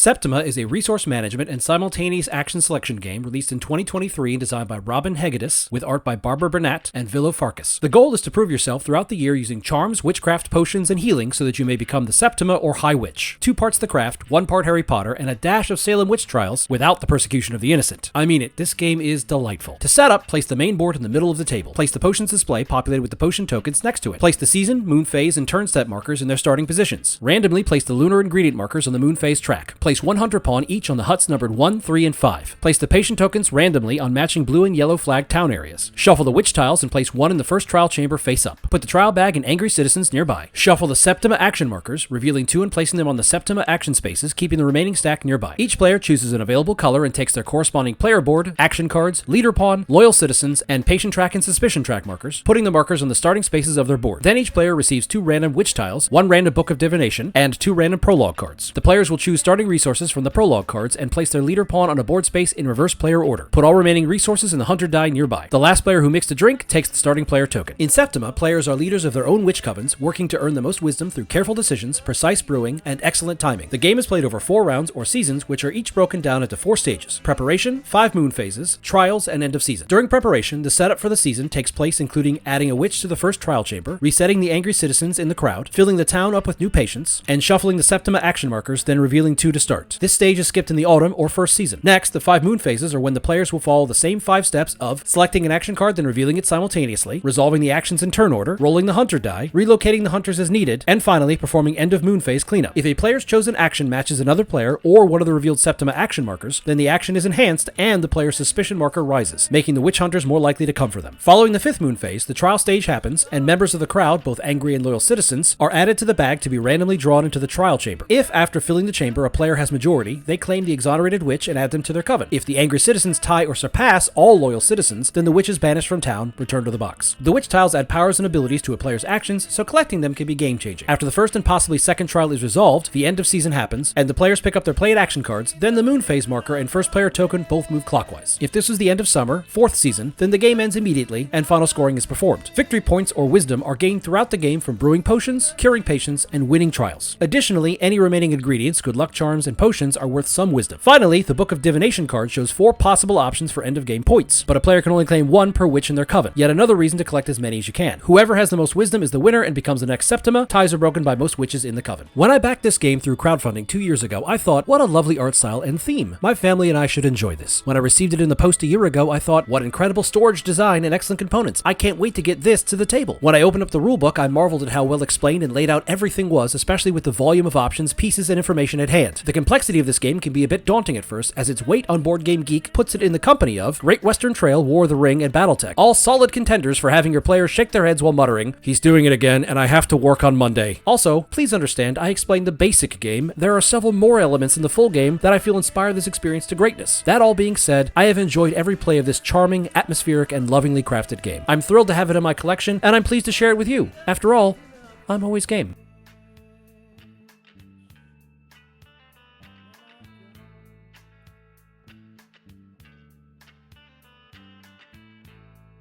Septima is a resource management and simultaneous action selection game released in 2023 and designed by Robin Hegedus, with art by Barbara Burnett and Vilo Farkas. The goal is to prove yourself throughout the year using charms, witchcraft, potions, and healing so that you may become the Septima or High Witch. 2 parts the craft, 1 part Harry Potter, and a dash of Salem witch trials without the persecution of the innocent. I mean it, this game is delightful. To set up, place the main board in the middle of the table. Place the potions display populated with the potion tokens next to it. Place the season, moon phase, and turn step markers in their starting positions. Randomly place the lunar ingredient markers on the moon phase track. Place 100 pawn each on the huts numbered 1, 3, and 5. Place the patient tokens randomly on matching blue and yellow flag town areas. Shuffle the witch tiles and place 1 in the first trial chamber face up. Put the trial bag and angry citizens nearby. Shuffle the Septima action markers, revealing 2 and placing them on the Septima action spaces, keeping the remaining stack nearby. Each player chooses an available color and takes their corresponding player board, action cards, leader pawn, loyal citizens, and patient track and suspicion track markers, putting the markers on the starting spaces of their board. Then each player receives 2 random witch tiles, 1 random book of divination, and 2 random prologue cards. The players will choose starting resources from the prologue cards and place their leader pawn on a board space in reverse player order. Put all remaining resources in the hunter die nearby. The last player who mixed a drink takes the starting player token. In Septima, players are leaders of their own witch covens, working to earn the most wisdom through careful decisions, precise brewing, and excellent timing. The game is played over 4 rounds or seasons, which are each broken down into 4 stages: preparation, 5 moon phases, trials, and end of season. During preparation, the setup for the season takes place including adding a witch to the first trial chamber, resetting the angry citizens in the crowd, filling the town up with new patients, and shuffling the Septima action markers, then revealing 2 to start. This stage is skipped in the autumn or first season. Next, the 5 moon phases are when the players will follow the same 5 steps of selecting an action card, then revealing it simultaneously, resolving the actions in turn order, rolling the hunter die, relocating the hunters as needed, and finally performing end of moon phase cleanup. If a player's chosen action matches another player or one of the revealed Septima action markers, then the action is enhanced and the player's suspicion marker rises, making the witch hunters more likely to come for them. Following the 5th moon phase, the trial stage happens, and members of the crowd, both angry and loyal citizens, are added to the bag to be randomly drawn into the trial chamber. If, after filling the chamber, a player has majority, they claim the exonerated witch and add them to their coven. If the angry citizens tie or surpass all loyal citizens, then the witch is banished from town, returned to the box. The witch tiles add powers and abilities to a player's actions, so collecting them can be game-changing. After the first and possibly second trial is resolved, the end of season happens, and the players pick up their played action cards, then the moon phase marker and first player token both move clockwise. If this was the end of summer, 4th season, then the game ends immediately, and final scoring is performed. Victory points or wisdom are gained throughout the game from brewing potions, curing patients, and winning trials. Additionally, any remaining ingredients, good luck charms, and potions are worth some wisdom. Finally, the Book of Divination card shows 4 possible options for end of game points, but a player can only claim 1 per witch in their coven. Yet another reason to collect as many as you can. Whoever has the most wisdom is the winner and becomes the next Septima. Ties are broken by most witches in the coven. When I backed this game through crowdfunding 2 years ago, I thought, what a lovely art style and theme. My family and I should enjoy this. When I received it in the post a year ago, I thought, what incredible storage design and excellent components. I can't wait to get this to the table. When I opened up the rulebook, I marveled at how well explained and laid out everything was, especially with the volume of options, pieces, and information at hand. The complexity of this game can be a bit daunting at first, as its weight on Board Game Geek puts it in the company of Great Western Trail, War of the Ring, and Battletech. All solid contenders for having your players shake their heads while muttering, "He's doing it again, and I have to work on Monday." Also, please understand, I explained the basic game. There are several more elements in the full game that I feel inspire this experience to greatness. That all being said, I have enjoyed every play of this charming, atmospheric, and lovingly crafted game. I'm thrilled to have it in my collection, and I'm pleased to share it with you. After all, I'm always game.